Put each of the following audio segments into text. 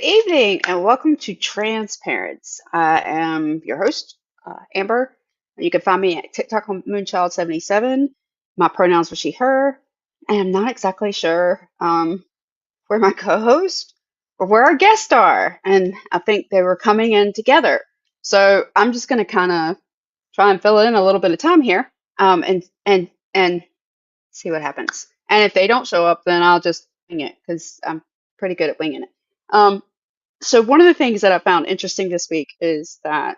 evening and welcome to TransParents. I am your host, Amber. You can find me at TikTok on Moonchild77. My pronouns were she, her, and I'm not exactly sure where my co-host or where our guests are. And I think they were coming in together. So I'm just going to kind of try and fill in a little bit of time here and see what happens. And if they don't show up, then I'll just wing it because I'm pretty good at winging it. Um, so one of the things that I found interesting this week is that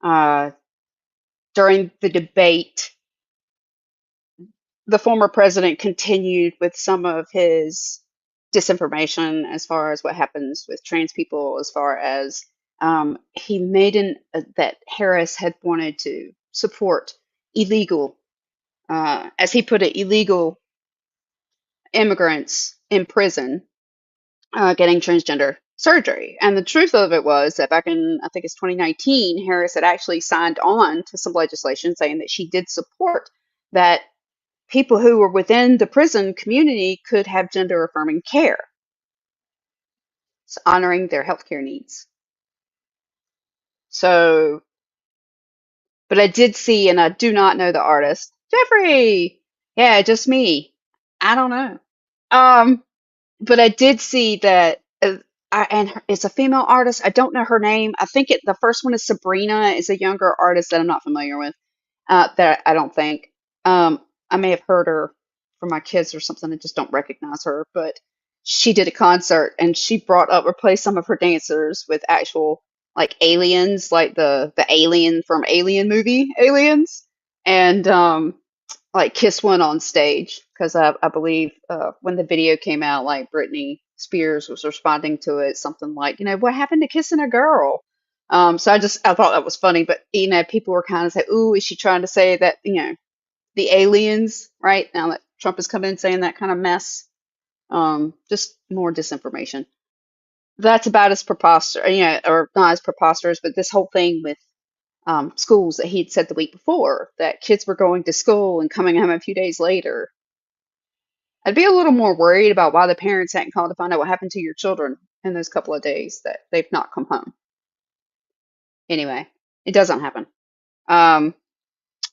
uh, during the debate, the former president continued with some of his disinformation as far as what happens with trans people, as far as he made that Harris had wanted to support illegal, as he put it, illegal immigrants in prison getting transgender surgery. And the truth of it was that back in, I think it's 2019, Harris had actually signed on to some legislation saying that she did support that people who were within the prison community could have gender affirming care, so honoring their healthcare needs. So, but I did see, and I do not know the artist, Jeffrey. Yeah, just me. I don't know. Um, but I did see that, it's a female artist. I don't know her name. I think the first one is Sabrina, is a younger artist that I'm not familiar with. That I don't think. I may have heard her from my kids or something. I just don't recognize her. But she did a concert and she replaced some of her dancers with actual like aliens, like the alien from Alien movie, aliens, and like kiss one on stage because I believe when the video came out, like Britney Spears was responding to it, something like, what happened to kissing a girl? So I thought that was funny, but people were kind of saying, "Ooh, is she trying to say that the aliens?" Right now that Trump has come in saying that kind of mess, just more disinformation. That's about as preposterous, or not as preposterous, but this whole thing with schools that he'd said the week before that kids were going to school and coming home a few days later. I'd be a little more worried about why the parents hadn't called to find out what happened to your children in those couple of days that they've not come home. Anyway, it doesn't happen. Um,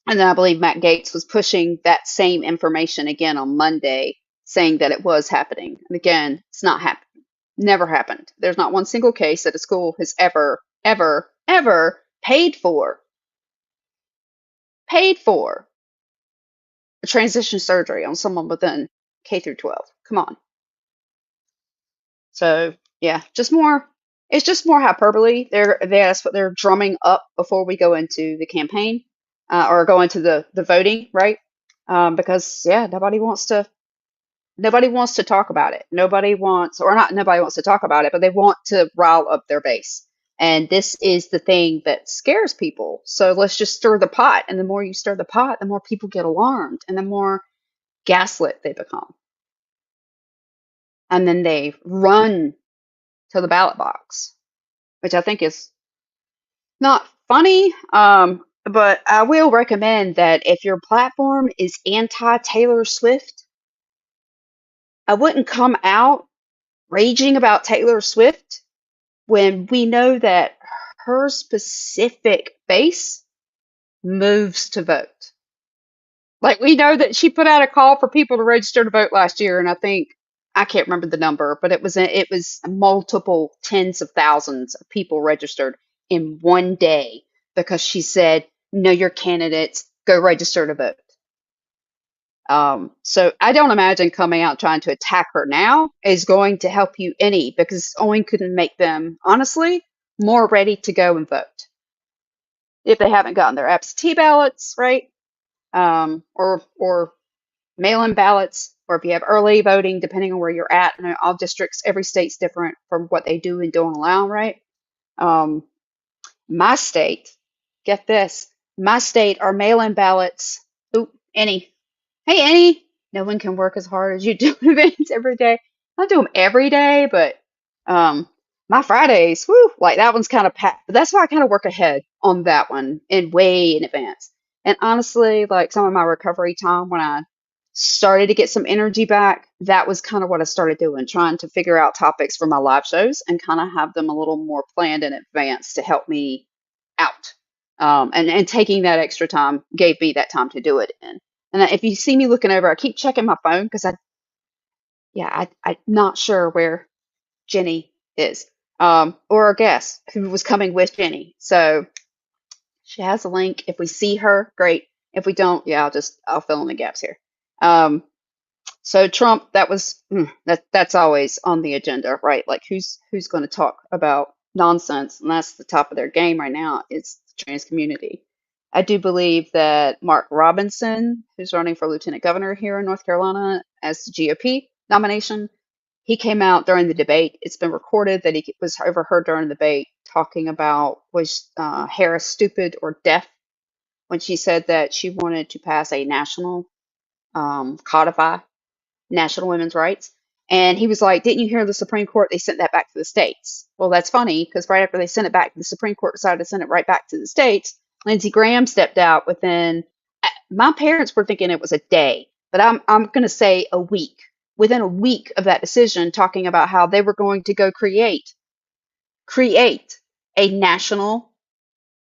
and then I believe Matt Gaetz was pushing that same information again on Monday, saying that it was happening. And again, it's not happening. Never happened. There's not one single case that a school has ever paid for a transition surgery on someone within K through 12. Come on. So yeah, it's just more hyperbole. That's what they're drumming up before we go into the campaign, or go into the voting, right? Because yeah, nobody wants to talk about it. Nobody wants to talk about it, but they want to rile up their base. And this is the thing that scares people. So let's just stir the pot. And the more you stir the pot, the more people get alarmed and the more gaslit they become. And then they run to the ballot box, which I think is not funny. But I will recommend that if your platform is anti Taylor Swift, I wouldn't come out raging about Taylor Swift when we know that her specific base moves to vote. Like, we know that she put out a call for people to register to vote last year, and I can't remember the number, but it was multiple tens of thousands of people registered in one day because she said, "Know your candidates, go register to vote." So I don't imagine coming out trying to attack her now is going to help you any, because it's only going to make them, honestly, more ready to go and vote if they haven't gotten their absentee ballots, right? Or mail-in ballots, or if you have early voting, depending on where you're at. All districts, every state's different from what they do and don't allow, right? Um, my state, get this, my state, our mail-in ballots. Ooh, Annie. Hey, Annie. No one can work as hard as you do events every day. I do them every day, but my Fridays, whoo, like that one's kind of packed. But that's why I kind of work ahead on that one and way in advance. And honestly, like some of my recovery time when I started to get some energy back, that was kind of what I started doing, trying to figure out topics for my live shows and kind of have them a little more planned in advance to help me out. And taking that extra time gave me that time to do it in. And if you see me looking over, I keep checking my phone because I'm not sure where Jenny is, or a guest who was coming with Jenny. So she has a link. If we see her, great. If we don't, yeah, I'll fill in the gaps here. Um, so Trump, that's always on the agenda, right? Like who's going to talk about nonsense, and that's the top of their game right now. It's the trans community. I do believe that Mark Robinson, who's running for lieutenant governor here in North Carolina as the GOP nomination, he came out during the debate. It's been recorded that he was overheard during the debate talking about was Harris stupid or deaf when she said that she wanted to pass a national codify national women's rights. And he was like, didn't you hear the Supreme Court? They sent that back to the states. Well, that's funny because right after they sent it back, the Supreme Court decided to send it right back to the states. Lindsey Graham stepped out within, my parents were thinking it was a day, but I'm going to say a week. Within a week of that decision, talking about how they were going to go create a national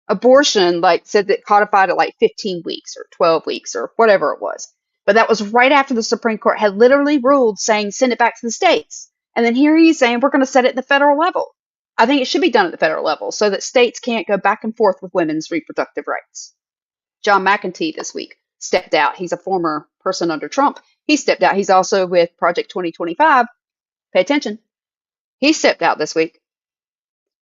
abortion, like said that codified at like 15 weeks or 12 weeks or whatever it was. But that was right after the Supreme Court had literally ruled saying send it back to the states. And then here he's saying we're going to set it at the federal level. I think it should be done at the federal level so that states can't go back and forth with women's reproductive rights. John McEntee this week stepped out. He's a former person under Trump. He stepped out. He's also with Project 2025. Pay attention. He stepped out this week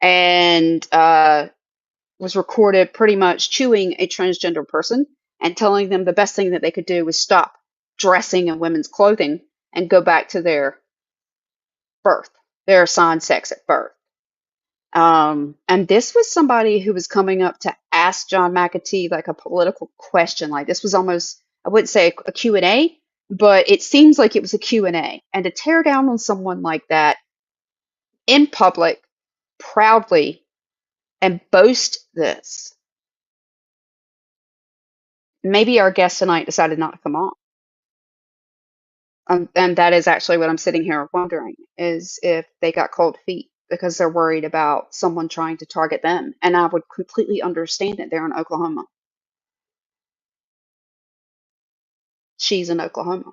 and was recorded pretty much chewing a transgender person and telling them the best thing that they could do was stop dressing in women's clothing and go back to their birth, their assigned sex at birth. And this was somebody who was coming up to ask John McEntee like a political question. Like this was almost, I wouldn't say a Q&A, but it seems like it was a Q&A. And to tear down on someone like that in public, proudly, and boast this. Maybe our guest tonight decided not to come on. And that is actually what I'm sitting here wondering is if they got cold feet because they're worried about someone trying to target them. And I would completely understand it. They're in Oklahoma. She's in Oklahoma.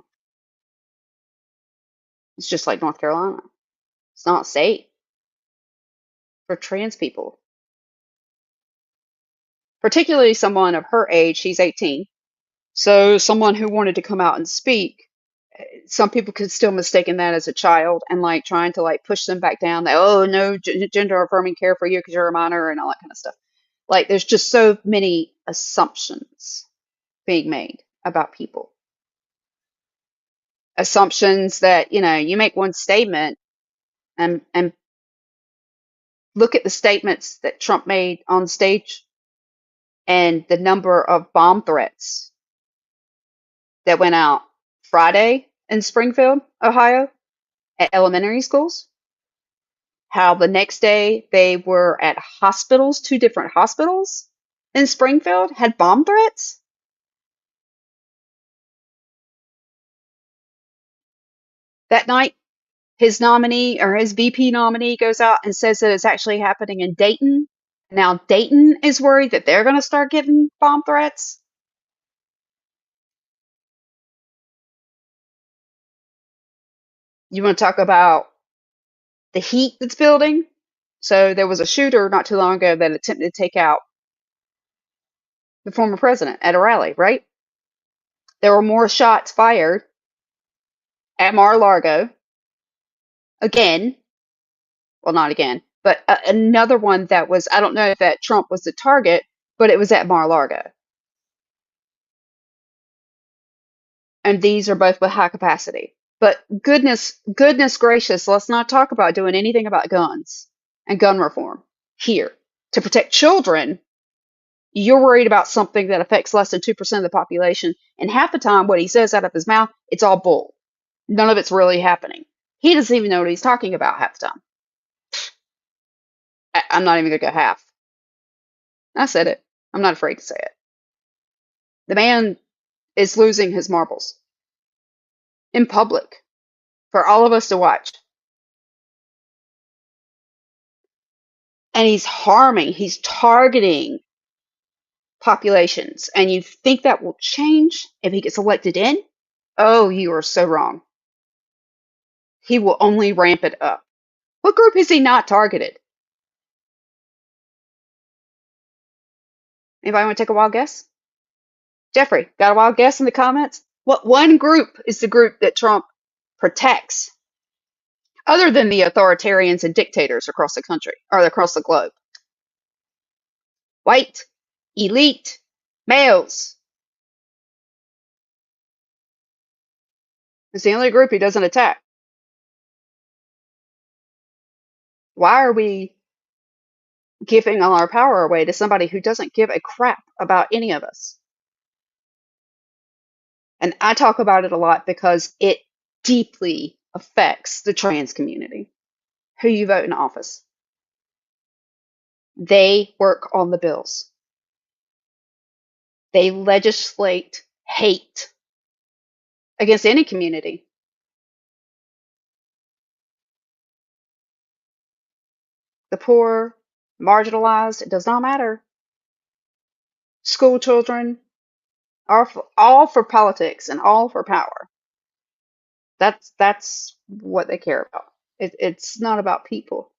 It's just like North Carolina. It's not safe for trans people, particularly someone of her age. She's 18. So someone who wanted to come out and speak, some people could still mistaken that as a child and like trying to like push them back down. That oh no, gender affirming care for you because you're a minor and all that kind of stuff. Like there's just so many assumptions being made about people. Assumptions that you make one statement and look at the statements that Trump made on stage and the number of bomb threats that went out Friday in Springfield, Ohio, at elementary schools. How the next day they were at hospitals, 2 different hospitals in Springfield, had bomb threats. That night, his nominee or his VP nominee goes out and says that it's actually happening in Dayton. Now, Dayton is worried that they're going to start getting bomb threats. You want to talk about the heat that's building? So there was a shooter not too long ago that attempted to take out the former president at a rally, right? There were more shots fired at Mar-a-Lago again. Well, not again, but another one that was, I don't know if that Trump was the target, but it was at Mar-a-Lago. And these are both with high capacity. But goodness gracious, let's not talk about doing anything about guns and gun reform here. To protect children, you're worried about something that affects less than 2% of the population. And half the time, what he says out of his mouth, it's all bull. None of it's really happening. He doesn't even know what he's talking about half the time. I'm not even going to go half. I said it. I'm not afraid to say it. The man is losing his marbles. in public for all of us to watch. And he's targeting populations. And you think that will change if he gets elected in? Oh, you are so wrong. He will only ramp it up. What group has he not targeted? Anybody want to take a wild guess? Jeffrey, got a wild guess in the comments? What one group is the group that Trump protects, other than the authoritarians and dictators across the country or across the globe? White, elite, males. It's the only group he doesn't attack. Why are we giving all our power away to somebody who doesn't give a crap about any of us? And I talk about it a lot because it deeply affects the trans community. Who you vote in office. They work on the bills. They legislate hate against any community. The poor, marginalized, it does not matter. School children are all for politics and all for power. That's what they care about. It's not about people.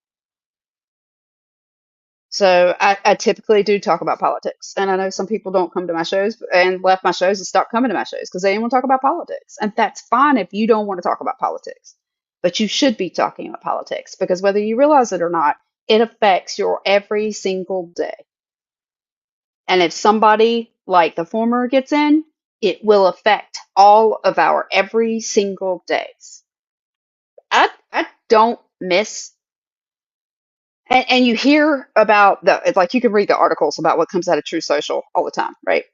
So I typically do talk about politics, and I know some people don't come to my shows and left my shows and stopped coming to my shows because they didn't want to talk about politics, and that's fine if you don't want to talk about politics, but you should be talking about politics because whether you realize it or not, it affects your every single day. And if somebody like the former gets in, it will affect all of our every single days. I don't miss. And you hear about it's like you can read the articles about what comes out of True Social all the time, right?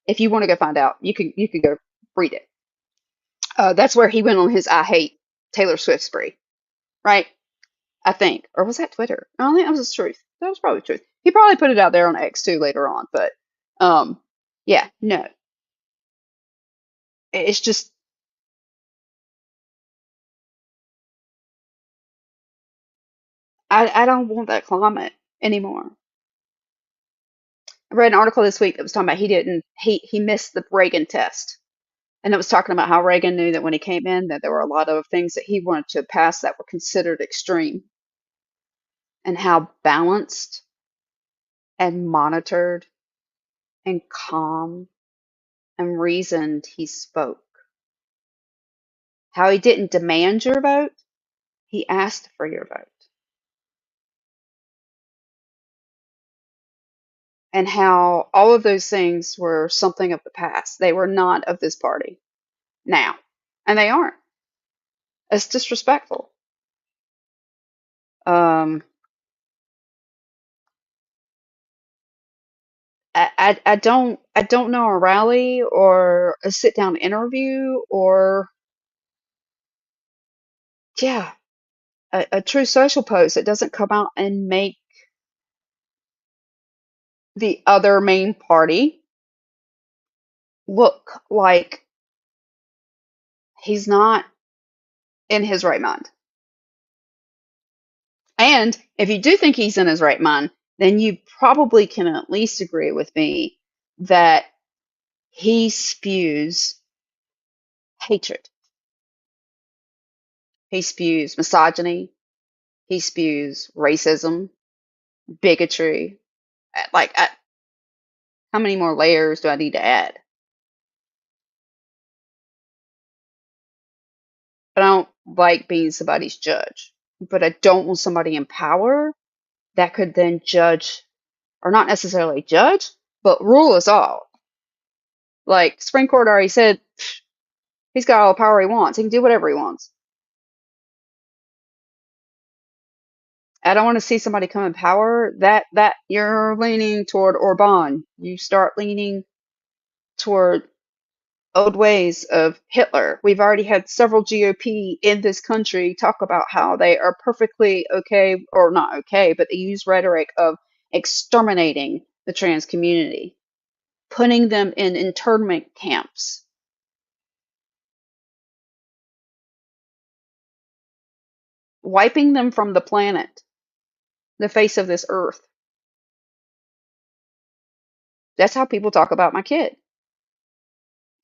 If you want to go find out, you can go read it. That's where he went on his I hate Taylor Swift spree, right? I think, or was that Twitter? I don't think that was the truth. That was probably truth. He probably put it out there on X too later on, but um, yeah, no, it's just I don't want that climate anymore. I read an article this week that was talking about he missed the Reagan test. And it was talking about how Reagan knew that when he came in that there were a lot of things that he wanted to pass that were considered extreme, and how balanced and monitored and calm and reasoned he spoke. How he didn't demand your vote, he asked for your vote. And how all of those things were something of the past. They were not of this party now. And they aren't. It's disrespectful. Um, I don't know a rally or a sit down interview or yeah, a true social post that doesn't come out and make the other main party look like he's not in his right mind. And if you do think he's in his right mind, then you probably can at least agree with me that he spews hatred. He spews misogyny. He spews racism, bigotry. Like, how many more layers do I need to add? I don't like being somebody's judge, but I don't want somebody in power that could then judge, or not necessarily judge, but rule us all. Like, Supreme Court already said he's got all the power he wants. He can do whatever he wants. I don't want to see somebody come in power that you're leaning toward Orban. You start leaning toward old ways of Hitler. We've already had several GOP in this country talk about how they are perfectly okay, or not okay, but they use rhetoric of exterminating the trans community, putting them in internment camps. wiping them from the planet, the face of this earth. That's how people talk about my kid.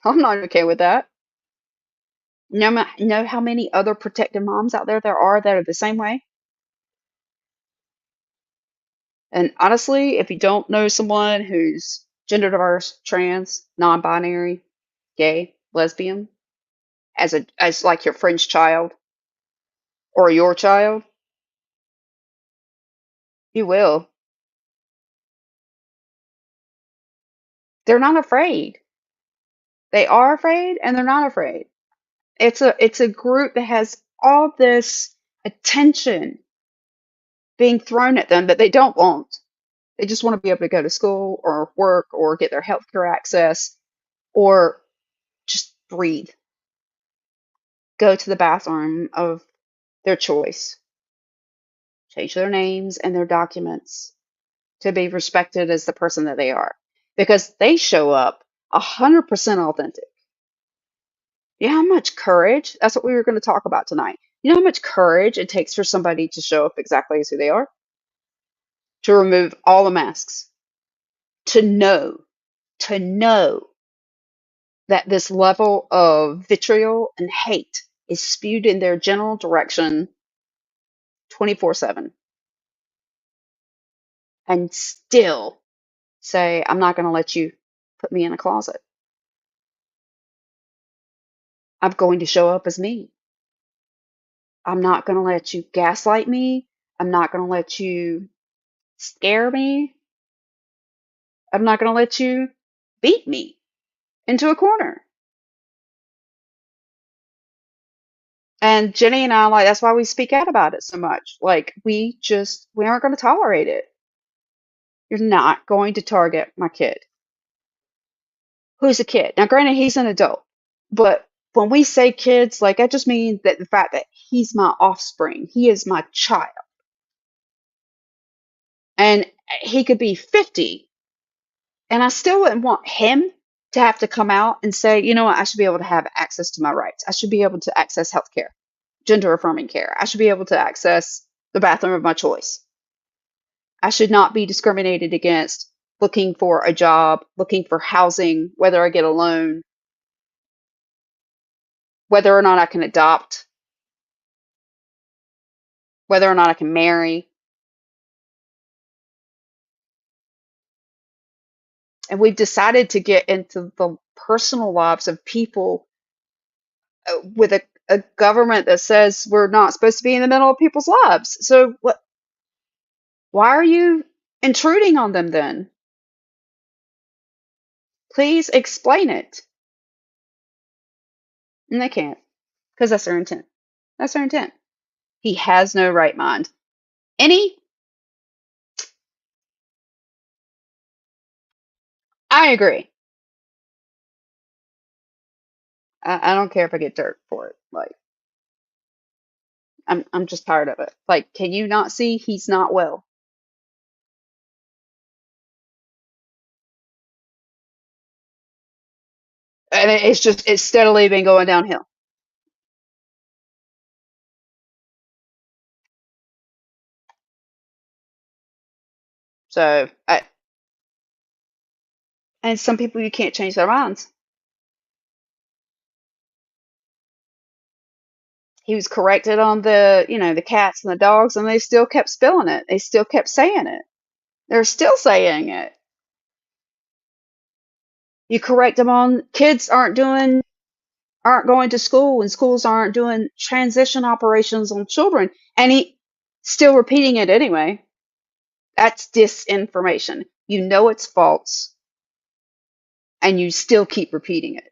I'm not okay with that. Know how many other protective moms out there are that are the same way? And honestly, if you don't know someone who's gender diverse, trans, non-binary, gay, lesbian, as like your friend's child or your child, you will. They're not afraid. They are afraid and they're not afraid. It's a group that has all this attention being thrown at them that they don't want. They just want to be able to go to school or work or get their healthcare access or just breathe, go to the bathroom of their choice, change their names and their documents to be respected as the person that they are because they show up 100% authentic. You know how much courage? That's what we were going to talk about tonight. You know how much courage it takes for somebody to show up exactly as who they are? To remove all the masks, to know, to know that this level of vitriol and hate is spewed in their general direction 24/7 and still say, I'm not going to let you put me in a closet. I'm going to show up as me. I'm not going to let you gaslight me. I'm not going to let you scare me. I'm not going to let you beat me into a corner. And Jenny and I, like, that's why we speak out about it so much. Like, we aren't going to tolerate it. You're not going to target my kid. Who's a kid? Now, granted, he's an adult, but when we say kids, like, I just mean that the fact that he's my offspring, he is my child. And he could be 50, and I still wouldn't want him to have to come out and say, you know what, I should be able to have access to my rights. I should be able to access healthcare, gender affirming care. I should be able to access the bathroom of my choice. I should not be discriminated against looking for a job, looking for housing, whether I get a loan, whether or not I can adopt, whether or not I can marry. And we've decided to get into the personal lives of people with a government that says we're not supposed to be in the middle of people's lives. So why are you intruding on them then? Please explain it. And they can't, because that's their intent. That's their intent. He has no right mind. Any, I agree. I don't care if I get dirt for it. Like, I'm just tired of it. Like, can you not see he's not well? And it's steadily been going downhill. So, and some people you can't change their minds. He was corrected on the cats and the dogs, and they still kept spilling it. They still kept saying it. They're still saying it. You correct them on kids aren't going to school and schools aren't doing transition operations on children, and he still repeating it anyway. That's disinformation. You know it's false, and you still keep repeating it.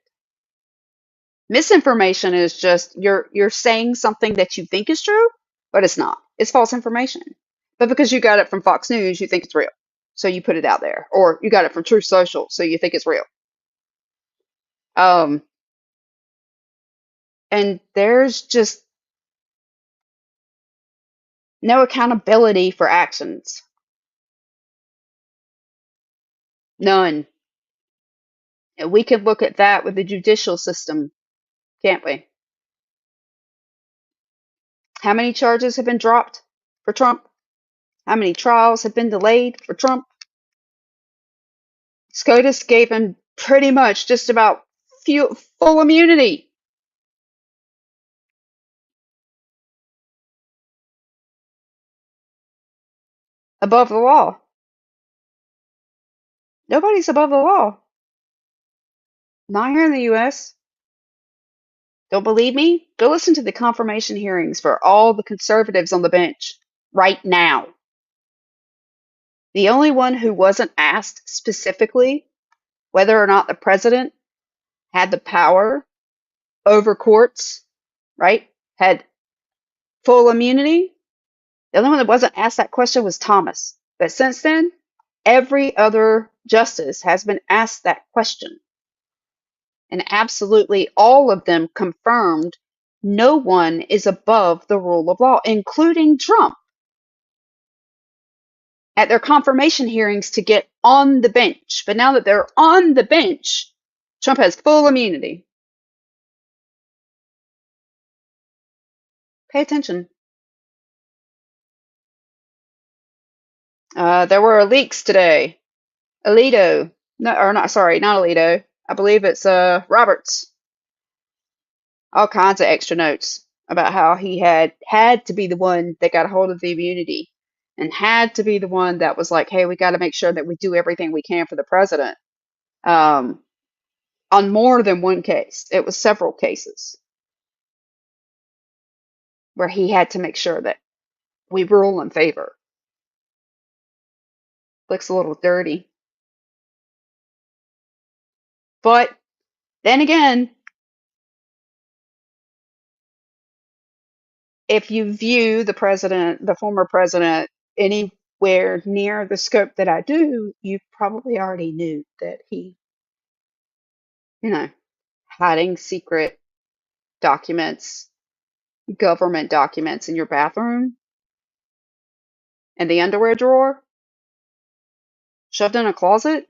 Misinformation is just you're saying something that you think is true, but it's not. It's false information. But because you got it from Fox News, you think it's real. So you put it out there. Or you got it from Truth Social, so you think it's real. Um, and there's just no accountability for actions. None. And we could look at that with the judicial system, can't we? How many charges have been dropped for Trump? How many trials have been delayed for Trump? SCOTUS gave him pretty much just about full immunity above the law. Nobody's above the law. Not here in the US. Don't believe me? Go listen to the confirmation hearings for all the conservatives on the bench right now. The only one who wasn't asked specifically whether or not the president had the power over courts, right? Had full immunity. The only one that wasn't asked that question was Thomas. But since then, every other justice has been asked that question. And absolutely all of them confirmed no one is above the rule of law, including Trump, at their confirmation hearings to get on the bench. But now that they're on the bench, Trump has full immunity. Pay attention. There were leaks today. Alito, no, or not, sorry, not Alito. I believe it's Roberts. All kinds of extra notes about how he had to be the one that got a hold of the immunity and had to be the one that was like, hey, we got to make sure that we do everything we can for the president. Um, on more than one case, it was several cases where he had to make sure that we rule in favor. Looks a little dirty. But then again, if you view the president, the former president, anywhere near the scope that I do, you probably already knew that he, you know, hiding secret documents, government documents in your bathroom and the underwear drawer, shoved in a closet.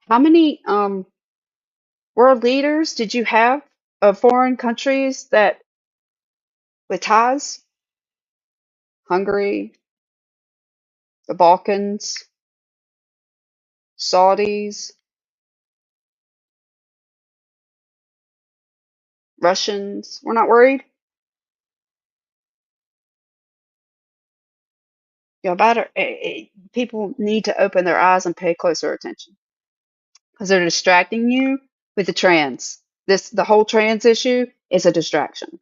How many world leaders did you have of foreign countries that with ties? Hungary, the Balkans, Saudis, Russians. We're not worried. You know, people need to open their eyes and pay closer attention because they're distracting you with the trans. The whole trans issue is a distraction.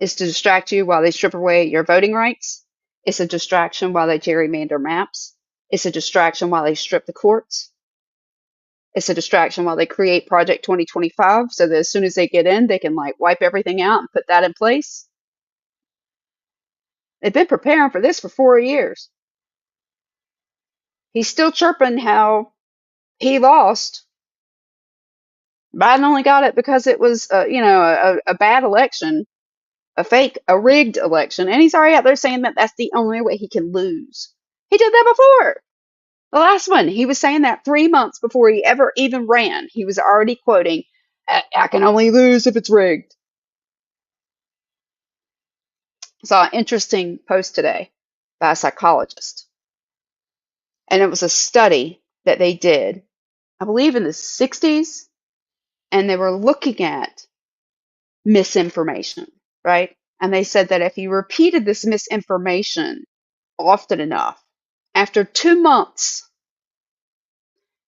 It's to distract you while they strip away your voting rights. It's a distraction while they gerrymander maps. It's a distraction while they strip the courts. It's a distraction while they create Project 2025 so that as soon as they get in, they can like wipe everything out and put that in place. They've been preparing for this for 4 years. He's still chirping how he lost. Biden only got it because it was, a bad election, a rigged election, and he's already out there saying that that's the only way he can lose. He did that before. The last one, he was saying that 3 months before he ever even ran. He was already quoting, I can only lose if it's rigged. I saw an interesting post today by a psychologist, and it was a study that they did, I believe in the 60s, and they were looking at misinformation, right? And they said that if you repeated this misinformation often enough, after 2 months,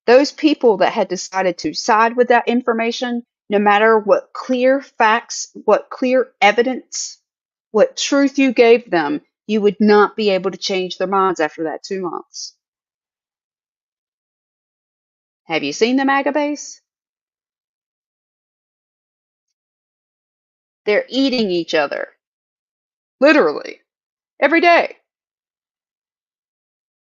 those people that had decided to side with that information, no matter what clear facts, what clear evidence, what truth you gave them, you would not be able to change their minds after that 2 months. Have you seen the MAGA base? They're eating each other, literally, every day.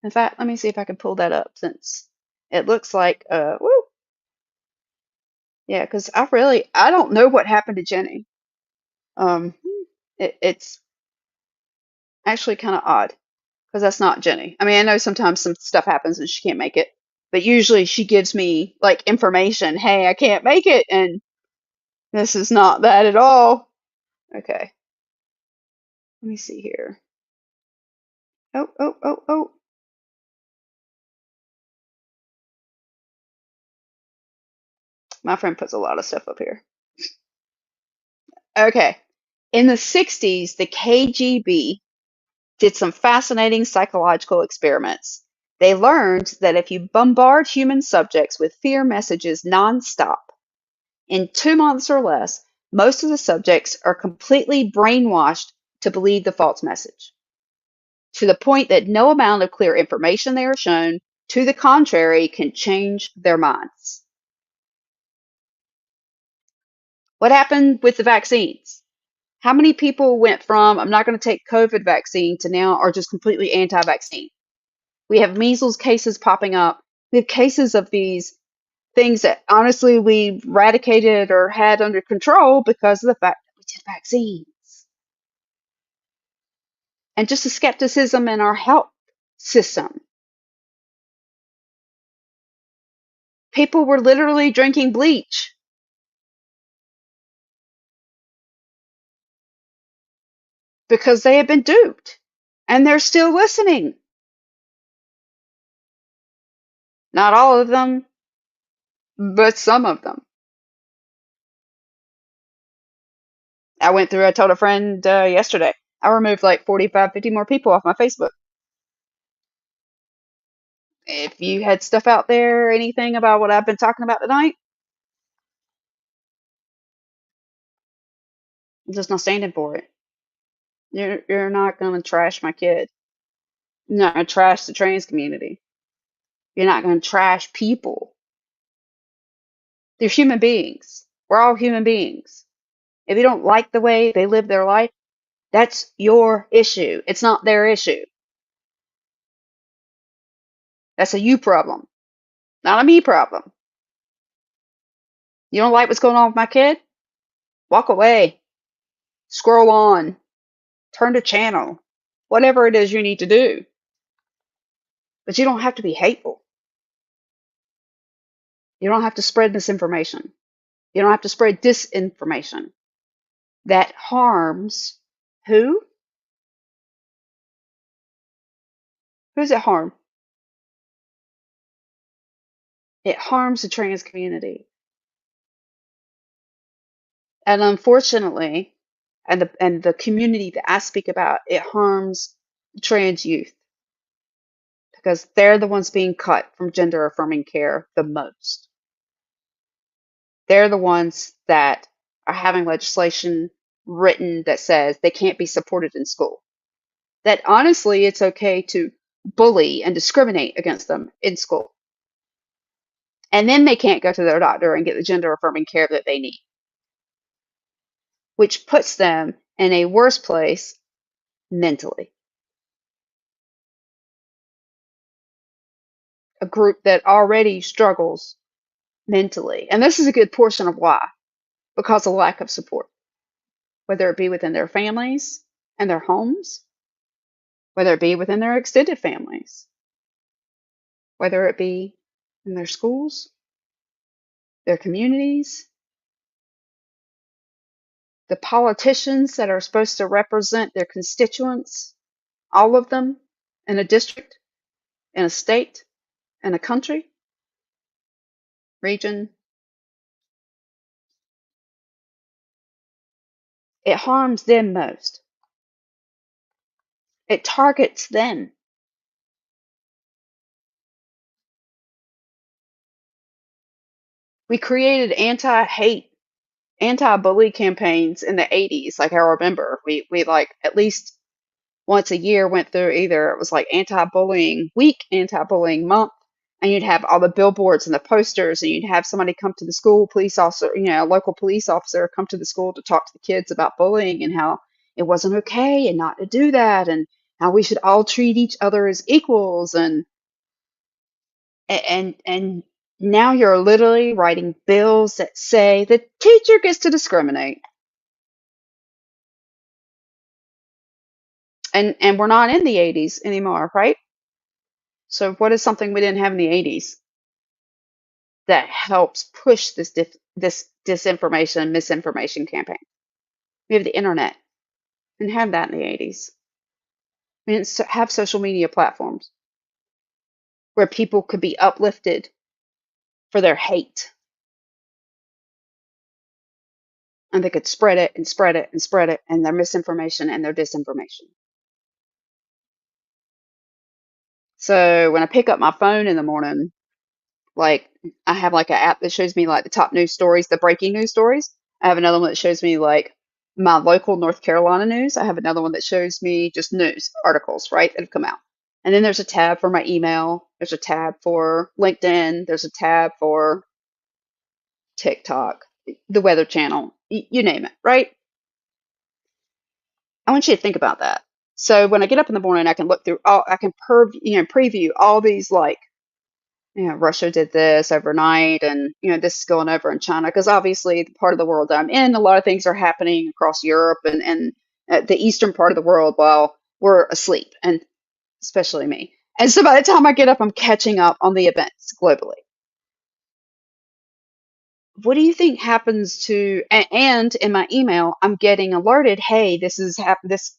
In fact, let me see if I can pull that up since it looks like, woo, yeah, because I don't know what happened to Jenny. Um, it's actually kind of odd because that's not Jenny. I mean, I know sometimes some stuff happens and she can't make it, but usually she gives me like information. Hey, I can't make it, and This is not that at all. Okay, let me see here. Oh, oh, oh, oh. My friend puts a lot of stuff up here. Okay. In the 60s, the KGB did some fascinating psychological experiments. They learned that if you bombard human subjects with fear messages nonstop, in 2 months or less, most of the subjects are completely brainwashed to believe the false message, to the point that no amount of clear information they are shown to the contrary can change their minds. What happened with the vaccines? How many people went from, I'm not going to take COVID vaccine, to now are just completely anti vaccine? We have measles cases popping up. We have cases of these things that honestly we eradicated or had under control because of the fact that we did vaccines. And just the skepticism in our health system. People were literally drinking bleach because they had been duped. And they're still listening. Not all of them, but some of them. I told a friend yesterday, I removed like 45, 50 more people off my Facebook. If you had stuff out there, anything about what I've been talking about tonight, I'm just not standing for it. You're not going to trash my kid. You're not going to trash the trans community. You're not going to trash people. They're human beings. We're all human beings. If you don't like the way they live their life, that's your issue. It's not their issue. That's a you problem, not a me problem. You don't like what's going on with my kid? Walk away. Scroll on. Turn the channel. Whatever it is you need to do. But you don't have to be hateful. You don't have to spread misinformation. You don't have to spread disinformation that harms who? Who's it harm? It harms the trans community. And unfortunately, and the community that I speak about, it harms trans youth because they're the ones being cut from gender affirming care the most. They're the ones that are having legislation written that says they can't be supported in school. That honestly, it's okay to bully and discriminate against them in school. And then they can't go to their doctor and get the gender affirming care that they need, which puts them in a worse place mentally. A group that already struggles mentally. And this is a good portion of why, because of lack of support, whether it be within their families and their homes, whether it be within their extended families, whether it be in their schools, their communities, the politicians that are supposed to represent their constituents, all of them in a district, in a state, in a country, region. It harms them most. It targets them. We created anti-hate, anti-bully campaigns in the 80s. Like I remember, we like at least once a year went through either it was like anti-bullying week, anti-bullying month, and you'd have all the billboards and the posters, and you'd have somebody come to the school, police officer, a local police officer come to the school to talk to the kids about bullying and how it wasn't okay and not to do that and how we should all treat each other as equals and now you're literally writing bills that say the teacher gets to discriminate. And we're not in the 80s anymore, right? So what is something we didn't have in the 80s that helps push this disinformation and misinformation campaign. We have the internet. We didn't have that in the 80s. We didn't have social media platforms where people could be uplifted for their hate and they could spread it and spread it and spread it and their misinformation and their disinformation. So when I pick up my phone in the morning, like I have like an app that shows me like the top news stories, the breaking news stories. I have another one that shows me like my local North Carolina news. I have another one that shows me just news articles, right, that have come out. And then there's a tab for my email. There's a tab for LinkedIn. There's a tab for TikTok, the Weather Channel, you name it, right? I want you to think about that. So when I get up in the morning, I can look through all, I can preview all these like, Russia did this overnight, and this is going over in China because obviously the part of the world that I'm in, a lot of things are happening across Europe and the eastern part of the world while we're asleep, and especially me. And so by the time I get up, I'm catching up on the events globally. What do you think happens to, and in my email, I'm getting alerted, hey, this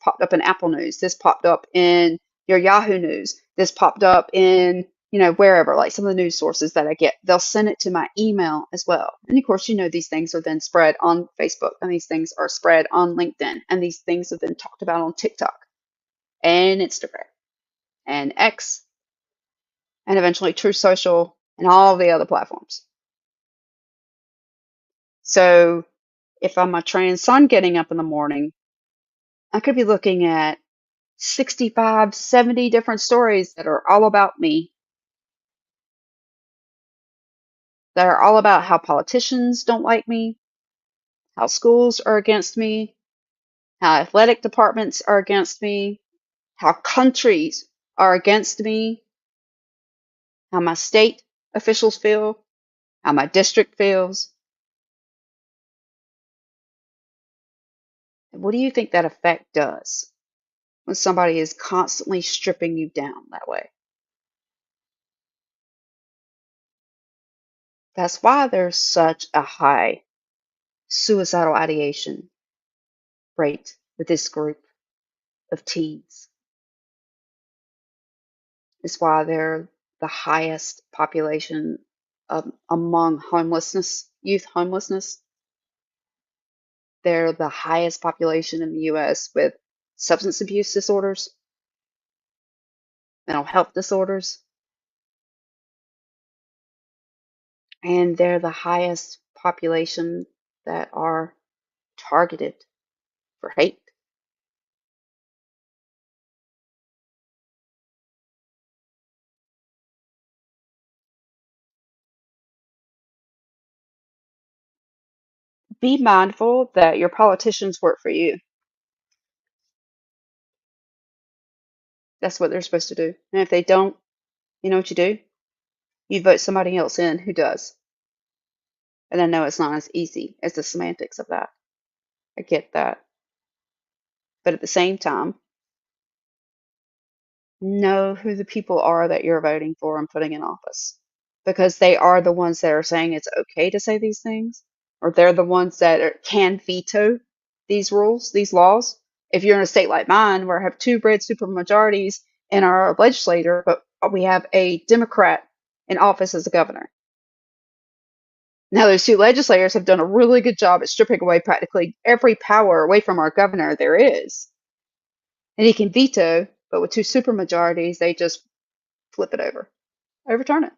popped up in Apple News, this popped up in your Yahoo News, this popped up in, wherever, like some of the news sources that I get, they'll send it to my email as well. And of course, these things are then spread on Facebook, and these things are spread on LinkedIn, and these things have been talked about on TikTok and Instagram and X, and eventually True Social and all the other platforms. So if I'm a trans son getting up in the morning, I could be looking at 65, 70 different stories that are all about me, that are all about how politicians don't like me, how schools are against me, how athletic departments are against me, how countries are against me, how my state officials feel, how my district feels. What do you think that effect does when somebody is constantly stripping you down that way? That's why there's such a high suicidal ideation rate with this group of teens. It's why they're the highest population among youth homelessness. They're the highest population in the US with substance abuse disorders, mental health disorders, and they're the highest population that are targeted for hate. Be mindful that your politicians work for you. That's what they're supposed to do. And if they don't, you know what you do? You vote somebody else in who does. And I know it's not as easy as the semantics of that. I get that. But at the same time, know who the people are that you're voting for and putting in office. Because they are the ones that are saying it's okay to say these things, or they're the ones that can veto these rules, these laws. If you're in a state like mine, where I have two red supermajorities in our legislature, but we have a Democrat in office as a governor. Now, those two legislators have done a really good job at stripping away practically every power away from our governor there is. And he can veto, but with two supermajorities, they just flip it over, overturn it.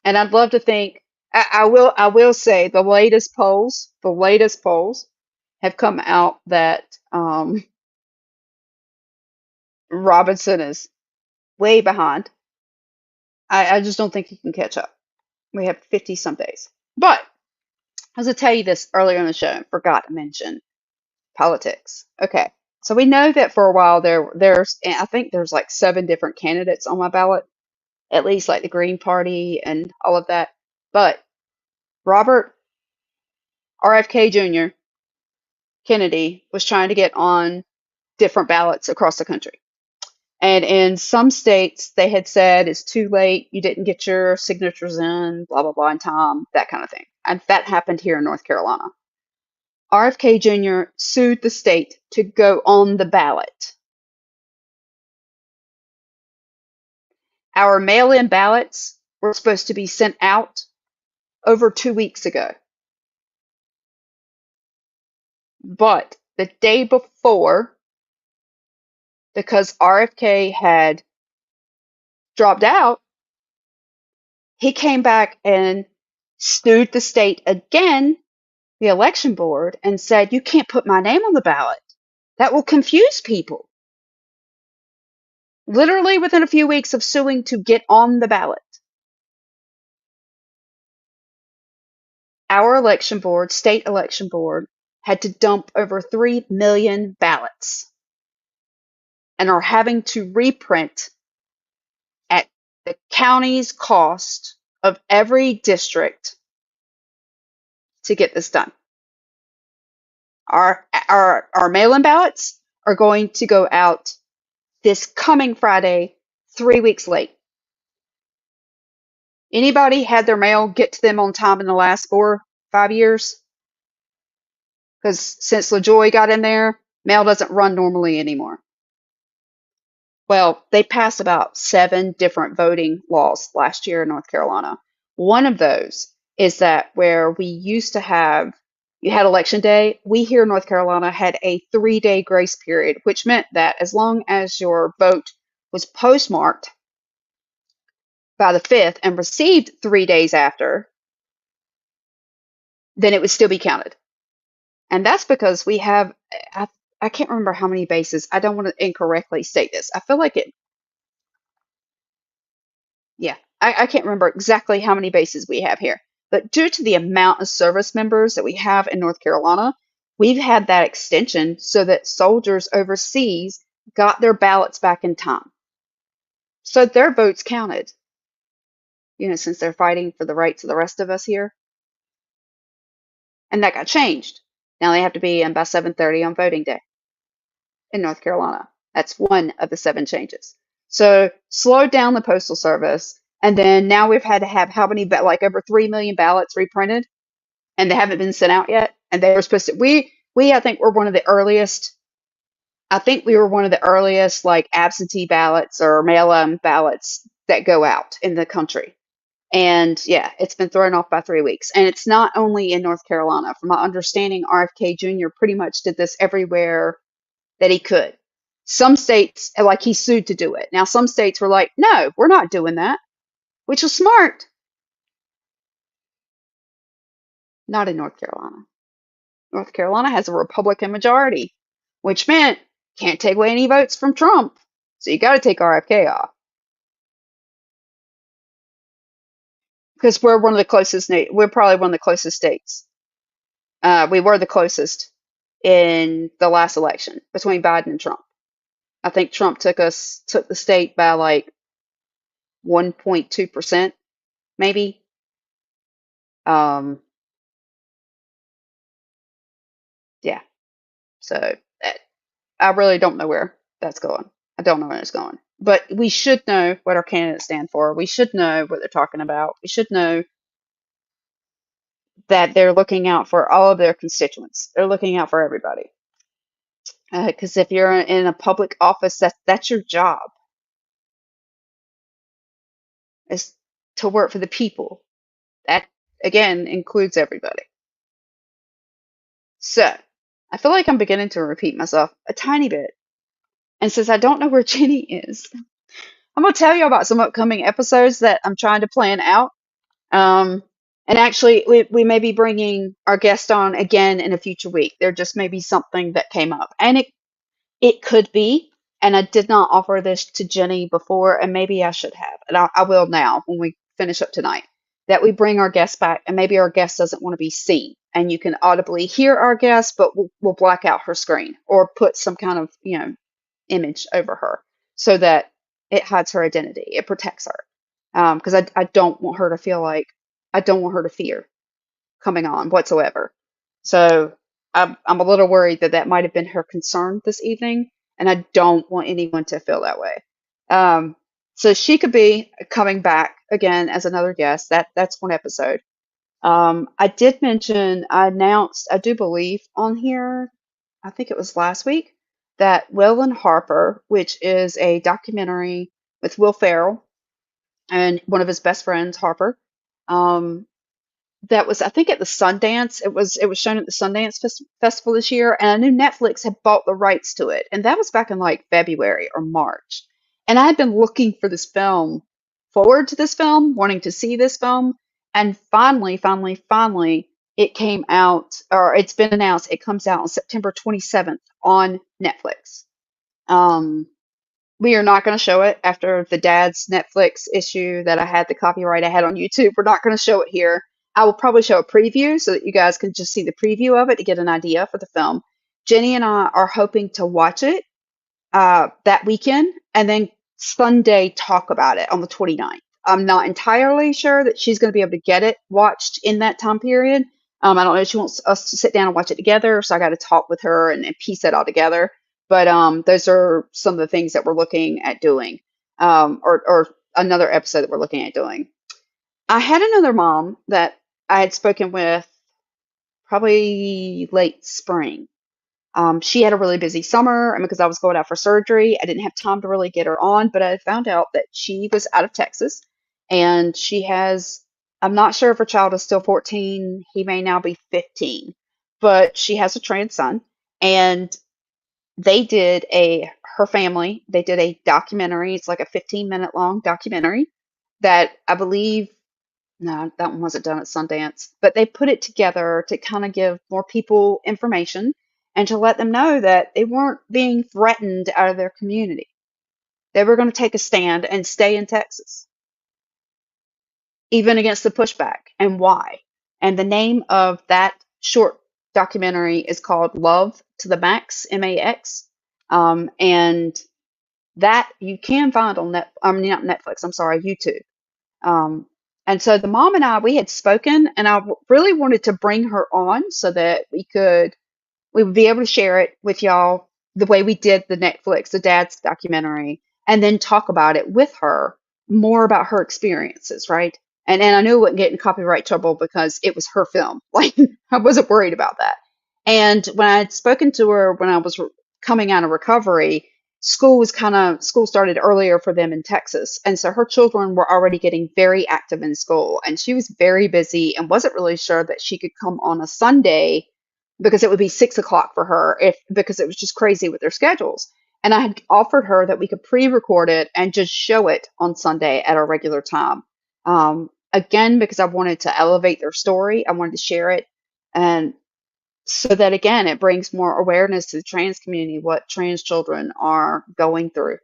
And I'd love to think, I will say the latest polls have come out that Robinson is way behind. I just don't think he can catch up. We have 50 some days. But I was going to tell you this earlier in the show, and forgot to mention politics. Okay. So we know that for a while I think there's like 7 different candidates on my ballot, at least like the Green Party and all of that. But Robert RFK Jr. Kennedy was trying to get on different ballots across the country. And in some states, they had said it's too late, you didn't get your signatures in, blah, blah, blah, in time, that kind of thing. And that happened here in North Carolina. RFK Jr. sued the state to go on the ballot. Our mail in ballots were supposed to be sent out over 2 weeks ago. But the day before, because RFK had dropped out, he came back and sued the state again, the election board, and said, you can't put my name on the ballot. That will confuse people. Literally within a few weeks of suing to get on the ballot. Our election board, state election board, had to dump over 3 million ballots and are having to reprint at the county's cost of every district to get this done. Our mail-in ballots are going to go out this coming Friday, 3 weeks late. Anybody had their mail get to them on time in the last 4-5 years? Because since LaJoy got in there, mail doesn't run normally anymore. Well, they passed about 7 different voting laws last year in North Carolina. One of those is that where we used to have, you had election day, we here in North Carolina had a 3-day grace period, which meant that as long as your vote was postmarked by the 5th and received 3 days after, then it would still be counted. And that's because we have, I can't remember how many bases. I don't want to incorrectly state this. I feel like it, yeah, I can't remember exactly how many bases we have here. But due to the amount of service members that we have in North Carolina, we've had that extension so that soldiers overseas got their ballots back in time. So their votes counted, since they're fighting for the rights of the rest of us here. And that got changed. Now they have to be in by 7:30 on voting day in North Carolina. That's one of the 7 changes. So slowed down the postal service. And then now we've had to have how many, like over 3 million ballots reprinted, and they haven't been sent out yet. And they were supposed to, I think we're one of the earliest, I think we were one of the earliest like absentee ballots or mail-in ballots that go out in the country. And yeah, it's been thrown off by 3 weeks. And it's not only in North Carolina. From my understanding, RFK Jr. pretty much did this everywhere that he could. Some states, like he sued to do it. Now, some states were like, no, we're not doing that, which was smart. Not in North Carolina. North Carolina has a Republican majority, which meant can't take away any votes from Trump. So you got to take RFK off. Because we're one of the closest, we're probably one of the closest states. We were the closest in the last election between Biden and Trump. I think Trump took the state by like 1.2%, maybe. Yeah. So I really don't know where that's going. I don't know where it's going. But we should know what our candidates stand for. We should know what they're talking about. We should know that they're looking out for all of their constituents. They're looking out for everybody. Because if you're in a public office, that's your job, is to work for the people. That, again, includes everybody. So, I feel like I'm beginning to repeat myself a tiny bit. And since I don't know where Jenny is, I'm going to tell you about some upcoming episodes that I'm trying to plan out. And actually, we may be bringing our guest on again in a future week. There just may be something that came up. And it could be, and I did not offer this to Jenny before, and maybe I should have, and I will now when we finish up tonight, that we bring our guest back, and maybe our guest doesn't want to be seen, and you can audibly hear our guest, but we'll black out her screen or put some kind of, image over her so that it hides her identity. It protects her. Because I don't want her to feel like, I don't want her to fear coming on whatsoever. So I'm a little worried that might have been her concern this evening. and I don't want anyone to feel that way. Um, so she could be coming back again as another guest. That's one episode. I did mention, I announced, I do believe on here, I think it was last week, that Will and Harper, which is a documentary with Will Ferrell and one of his best friends, Harper. Um, that was, I think, at the Sundance. It was shown at the Sundance Festival this year, and I knew Netflix had bought the rights to it, and that was back in like February or March. And I had been looking for this film, forward to this film, wanting to see this film, and finally, it came out, or it's been announced. It comes out on September 27th on Netflix. Um, we are not going to show it after the dad's Netflix issue that I had, the copyright I had on YouTube. We're not going to show it here. I will probably show a preview so that you guys can just see the preview of it to get an idea for the film. Jenny and I are hoping to watch it that weekend and then Sunday talk about it on the 29th. I'm not entirely sure that she's going to be able to get it watched in that time period. I don't know if she wants us to sit down and watch it together, so I got to talk with her and piece it all together. But those are some of the things that we're looking at doing, or another episode that we're looking at doing. I had another mom that I had spoken with probably late spring. She had a really busy summer, and because I was going out for surgery, I didn't have time to really get her on. But I found out that she was out of Texas, and she has, I'm not sure if her child is still 14. He may now be 15, but she has a trans son, and her family, they did a documentary. It's like a 15-minute long documentary that I believe, no, that one wasn't done at Sundance, but they put it together to kind of give more people information and to let them know that they weren't being threatened out of their community. They were going to take a stand and stay in Texas, even against the pushback, and why. And the name of that short documentary is called Love to the Max, MAX. And that you can find on I mean, not Netflix, I'm sorry, YouTube. Um, and so the mom and I, we had spoken, and I really wanted to bring her on so that we would be able to share it with y'all the way we did the dad's documentary, and then talk about it with her, more about her experiences, right? And I knew it wouldn't get in copyright trouble because it was her film. Like, I wasn't worried about that. And when I had spoken to her when I was coming out of recovery, school started earlier for them in Texas. And so her children were already getting very active in school. And she was very busy and wasn't really sure that she could come on a Sunday because it would be 6 o'clock for her because it was just crazy with their schedules. And I had offered her that we could pre-record it and just show it on Sunday at our regular time. Again, because I wanted to elevate their story, I wanted to share it, and so that again, it brings more awareness to the trans community, what trans children are going through,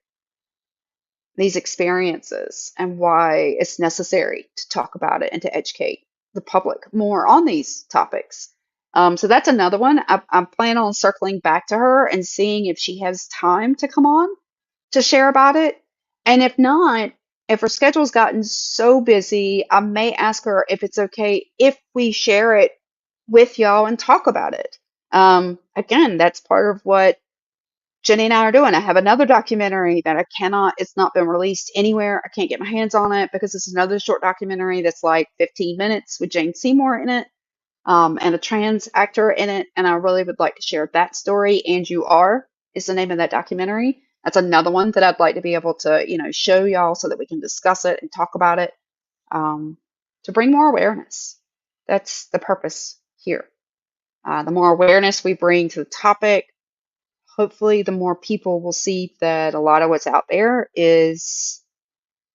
these experiences, and why it's necessary to talk about it and to educate the public more on these topics. So that's another one. I'm planning on circling back to her and seeing if she has time to come on to share about it. And if not, if her schedule's gotten so busy, I may ask her if it's okay if we share it with y'all and talk about it. Again, that's part of what Jenny and I are doing. I have another documentary that it's not been released anywhere. I can't get my hands on it because it's another short documentary that's like 15 minutes with Jane Seymour in it, and a trans actor in it. And I really would like to share that story. And You Are is the name of that documentary. That's another one that I'd like to be able to, show y'all so that we can discuss it and talk about it, um, to bring more awareness. That's the purpose here. The more awareness we bring to the topic, hopefully the more people will see that a lot of what's out there is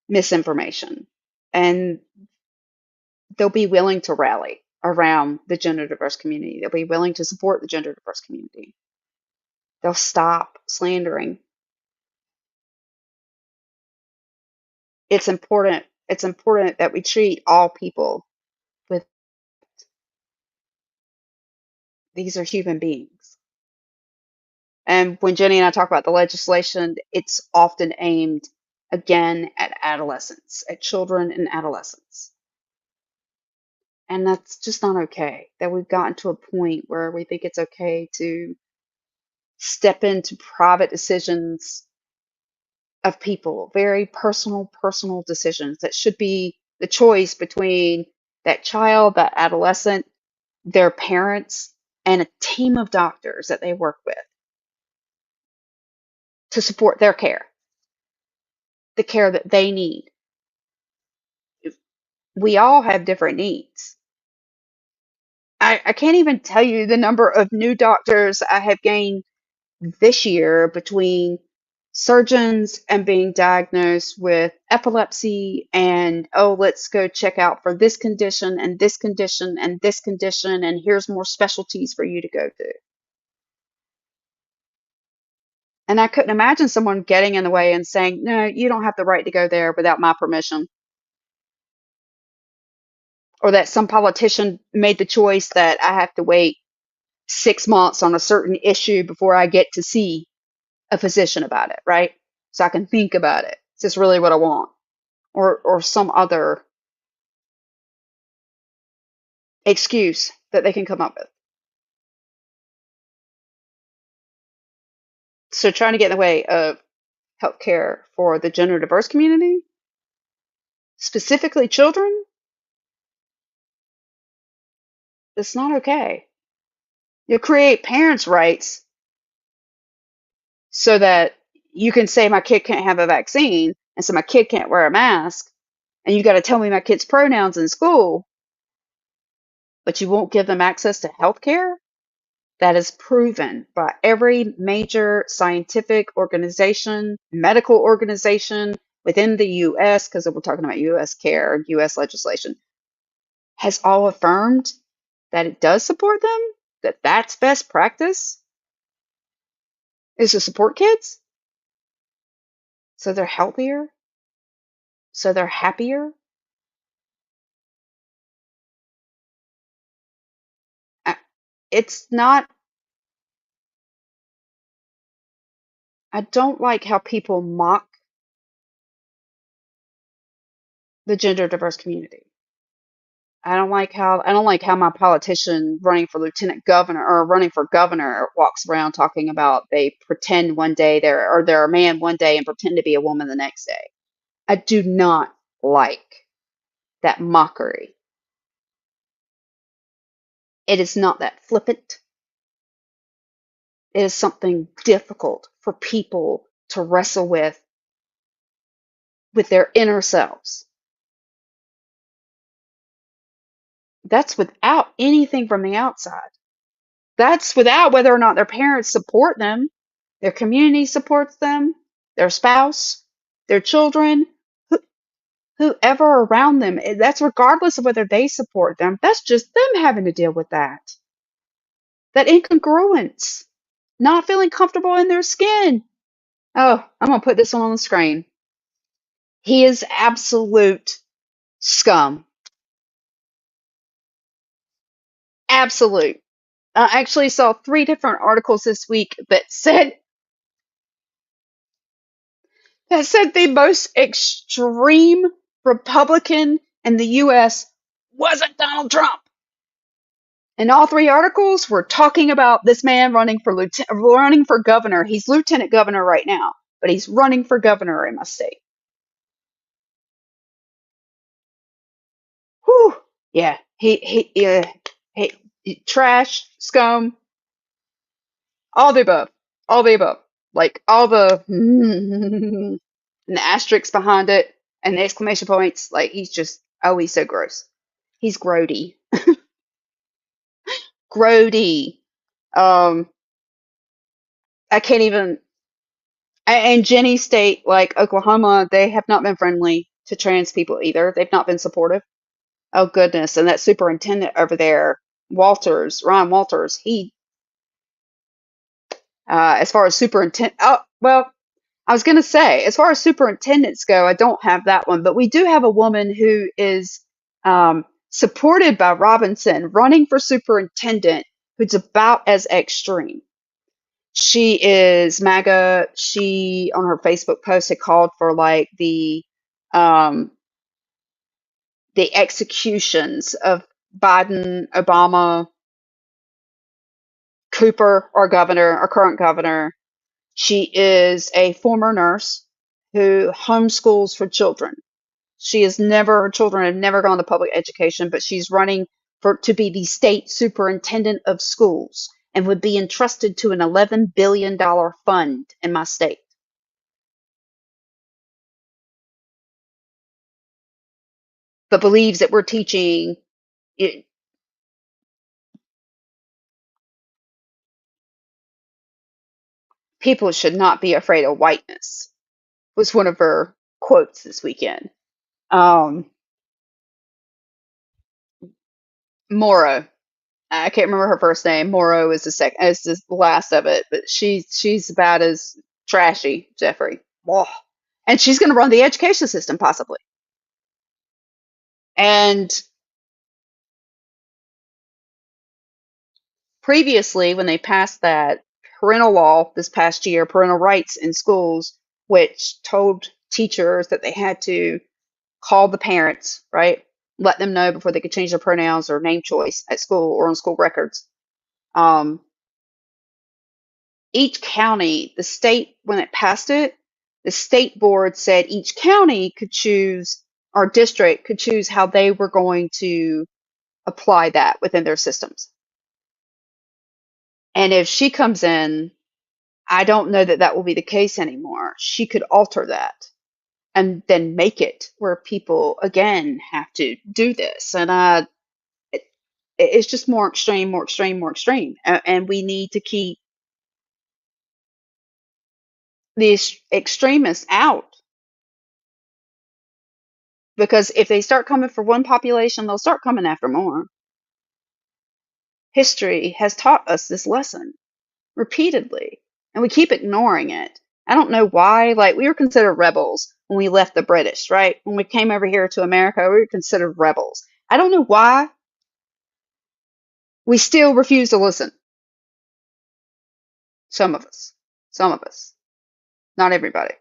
misinformation, and they'll be willing to rally around the gender diverse community. They'll be willing to support the gender diverse community. They'll stop slandering. It's important that we treat all people with, these are human beings. And when Jenny and I talk about the legislation, it's often aimed again at adolescents, at children and adolescents. And that's just not okay. That we've gotten to a point where we think it's okay to step into private decisions of people, very personal decisions that should be the choice between that child, that adolescent, their parents, and a team of doctors that they work with to support their care, the care that they need. We all have different needs. I can't even tell you the number of new doctors I have gained this year between surgeons and being diagnosed with epilepsy and, oh, let's go check out for this condition and this condition and this condition, and here's more specialties for you to go to. And I couldn't imagine someone getting in the way and saying, no, you don't have the right to go there without my permission. Or that some politician made the choice that I have to wait 6 months on a certain issue before I get to see a physician about it, right? So I can think about it. Is this really what I want? Or some other excuse that they can come up with. So trying to get in the way of healthcare for the gender diverse community, specifically children, it's not okay. You create parents' rights so that you can say my kid can't have a vaccine, and so my kid can't wear a mask, and you got to tell me my kid's pronouns in school, but you won't give them access to healthcare. That is proven by every major scientific organization, medical organization within the US, because we're talking about US care and US legislation, has all affirmed that it does support them, that that's best practice, is to support kids so they're healthier, so they're happier. I- It's not, I don't like how people mock the gender diverse community. I don't like how my politician running for lieutenant governor or running for governor walks around talking about they pretend one day they're a man one day and pretend to be a woman the next day. I do not like that mockery. It is not that flippant. It is something difficult for people to wrestle with their inner selves. That's without anything from the outside. That's without whether or not their parents support them, their community supports them, their spouse, their children, whoever around them. That's regardless of whether they support them. That's just them having to deal with that. That incongruence, not feeling comfortable in their skin. Oh, I'm going to put this one on the screen. He is absolute scum. Absolute. I actually saw 3 different articles this week that said the most extreme Republican in the US wasn't Donald Trump. And all 3 articles were talking about this man running for governor. He's lieutenant governor right now, but he's running for governor in my state. Whew. Yeah. Trash, scum, all the above. All the above. Like all the and the asterisks behind it and the exclamation points. Like he's so gross. He's grody. Grody. Um, I can't even. And Jenny State, like Oklahoma, they have not been friendly to trans people either. They've not been supportive. Oh goodness! And that superintendent over there, Ryan Walters, as far as superintendent, oh well, I was gonna say, as far as superintendents go, I don't have that one, but we do have a woman who is supported by Robinson running for superintendent, who's about as extreme. She is MAGA. She, on her Facebook post, had called for like um, the executions of Biden, Obama Cooper, our governor, our current governor, she is a former nurse who homeschools for children. Her children have never gone to public education, but she's running to be the state superintendent of schools and would be entrusted to an $11 billion fund in my state. But believes that we're teaching it, people should not be afraid of whiteness, was one of her quotes this weekend. Morrow. I can't remember her first name. Morrow is the last of it, but she's about as trashy, Jeffrey. Whoa. And she's going to run the education system possibly. And previously, when they passed that parental law this past year, parental rights in schools, which told teachers that they had to call the parents, right? Let them know before they could change their pronouns or name choice at school or on school records. Um, each county, the state, when it passed it, the state board said each county could choose, or district could choose how they were going to apply that within their systems. And if she comes in, I don't know that that will be the case anymore. She could alter that and then make it where people again have to do this. And it, it's just more extreme, more extreme, more extreme. And we need to keep these extremists out, because if they start coming for one population, they'll start coming after more. History has taught us this lesson repeatedly, and we keep ignoring it. I don't know why. Like, we were considered rebels when we left the British, right? When we came over here to America, we were considered rebels. I don't know why we still refuse to listen. Some of us. Some of us. Not everybody.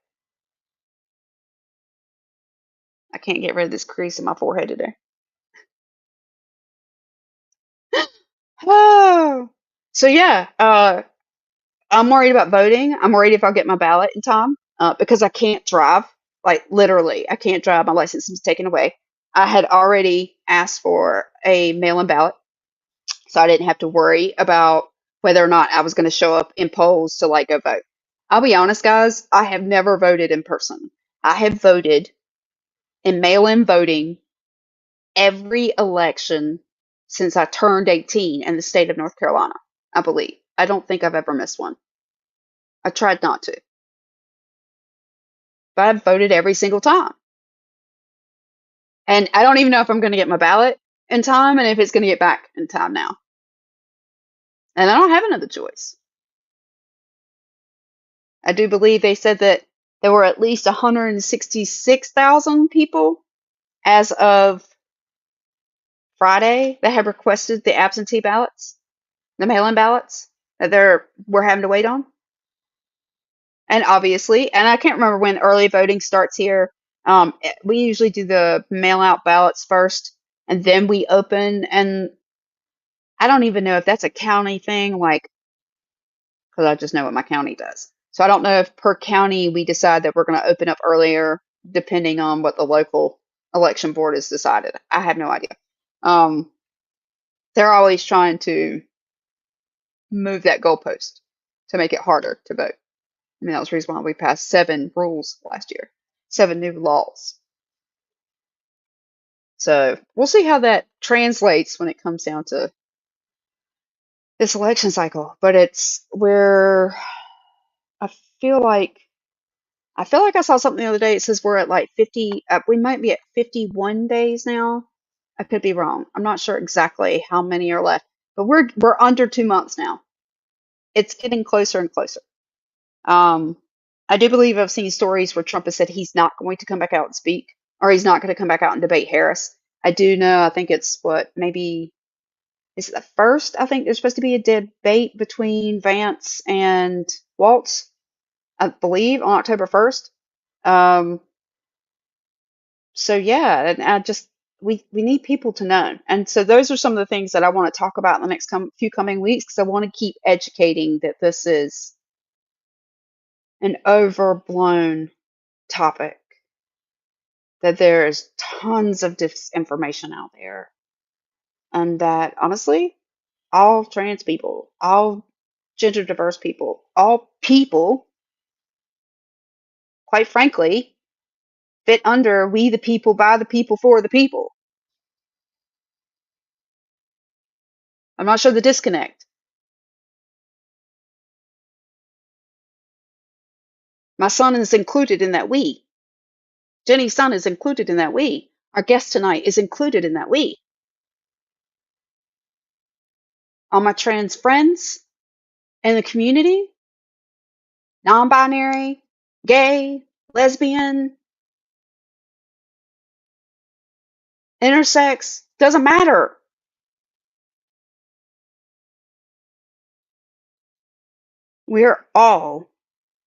I can't get rid of this crease in my forehead today. Oh. So yeah, I'm worried about voting. I'm worried if I'll get my ballot in time, because I can't drive. Like, literally, I can't drive. My license was taken away. I had already asked for a mail-in ballot, so I didn't have to worry about whether or not I was going to show up in polls to like go vote. I'll be honest, guys, I have never voted in person. I have voted in mail-in voting every election since I turned 18 in the state of North Carolina, I believe. I don't think I've ever missed one. I tried not to, but I've voted every single time. And I don't even know if I'm going to get my ballot in time and if it's going to get back in time now. And I don't have another choice. I do believe they said that there were at least 166,000 people as of Friday that have requested the absentee ballots, the mail-in ballots that we're having to wait on. And obviously, and I can't remember when early voting starts here. We usually do the mail-out ballots first, and then we open. And I don't even know if that's a county thing, like, because I just know what my county does. So I don't know if per county we decide that we're going to open up earlier, depending on what the local election board has decided. I have no idea. Um, they're always trying to move that goalpost to make it harder to vote. I mean, that was the reason why we passed 7 rules last year, 7 new laws. So we'll see how that translates when it comes down to this election cycle. But I feel like I saw something the other day. It says we're at like 50. We might be at 51 days now. I could be wrong. I'm not sure exactly how many are left, but we're under 2 months now. It's getting closer and closer. Um, I do believe I've seen stories where Trump has said he's not going to come back out and speak, or he's not going to come back out and debate Harris. I do know. I think it's maybe is it the first? I think there's supposed to be a debate between Vance and Waltz, I believe, on October 1st. Um, so yeah, and we need people to know. And so those are some of the things that I want to talk about in the next few coming weeks, because I want to keep educating that this is an overblown topic, that there is tons of disinformation out there, and that honestly, all trans people, all gender diverse people, all people, quite frankly, fit under we the people, by the people, for the people. I'm not sure the disconnect. My son is included in that we. Jenny's son is included in that we. Our guest tonight is included in that we. All my trans friends in the community, non-binary, gay, lesbian, intersex, doesn't matter. We're all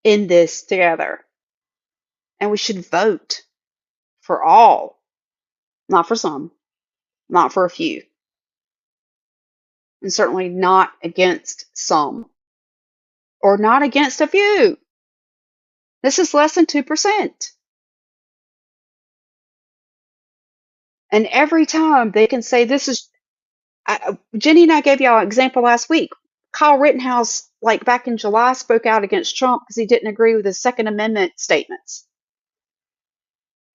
in this together. And we should vote for all, not for some, not for a few, and certainly not against some, or not against a few. This is less than 2%. And every time they can say this is, Jenny and I gave y'all an example last week. Kyle Rittenhouse, like back in July, spoke out against Trump because he didn't agree with his Second Amendment statements.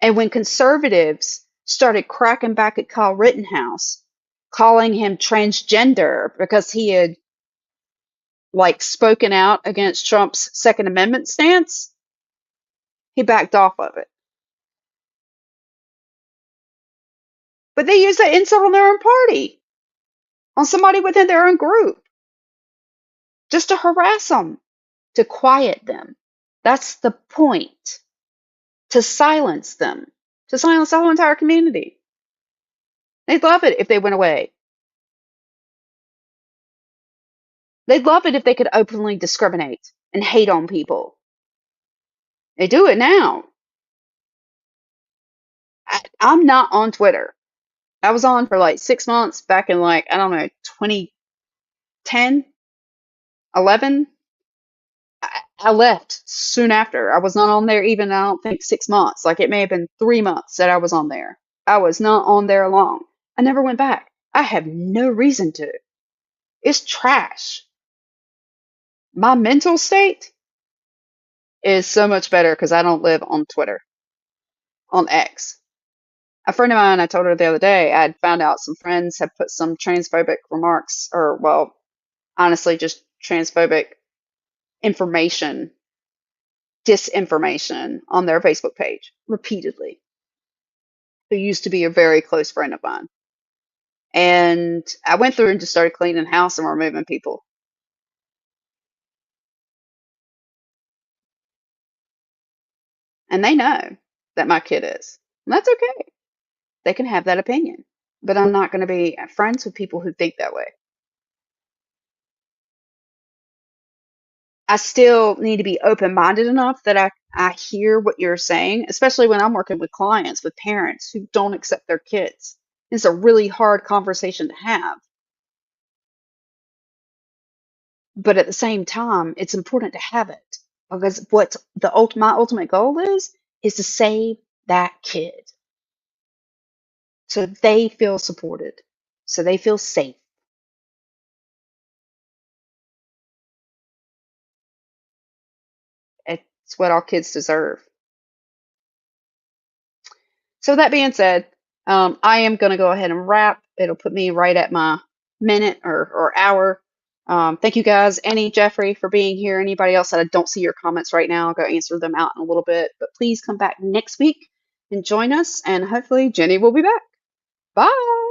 And when conservatives started cracking back at Kyle Rittenhouse, calling him transgender because he had like spoken out against Trump's Second Amendment stance, he backed off of it. But they use that insult on their own party, on somebody within their own group, just to harass them, to quiet them. That's the point. To silence them, to silence the whole entire community. They'd love it if they went away. They'd love it if they could openly discriminate and hate on people. They do it now. I'm not on Twitter. I was on for like 6 months back in like, I don't know, 2010, 11. I left soon after. I was not on there even, I don't think, 6 months. Like it may have been 3 months that I was on there. I was not on there long. I never went back. I have no reason to. It's trash. My mental state is so much better because I don't live on Twitter, on X. A friend of mine, I told her the other day, I had found out some friends had put some transphobic remarks, or, well, honestly, just transphobic information, disinformation on their Facebook page repeatedly, who used to be a very close friend of mine. And I went through and just started cleaning the house and removing people. And they know that my kid is. And that's okay. They can have that opinion. But I'm not going to be friends with people who think that way. I still need to be open-minded enough that I hear what you're saying, especially when I'm working with clients, with parents who don't accept their kids. It's a really hard conversation to have. But at the same time, it's important to have it because what my ultimate goal is to save that kid so they feel supported, so they feel safe. It's what all kids deserve. So that being said, I am going to go ahead and wrap. It'll put me right at my minute or hour. Thank you guys, Annie, Jeffrey, for being here. Anybody else that I don't see your comments right now, I'll go answer them out in a little bit. But please come back next week and join us, and hopefully Jenny will be back. Bye.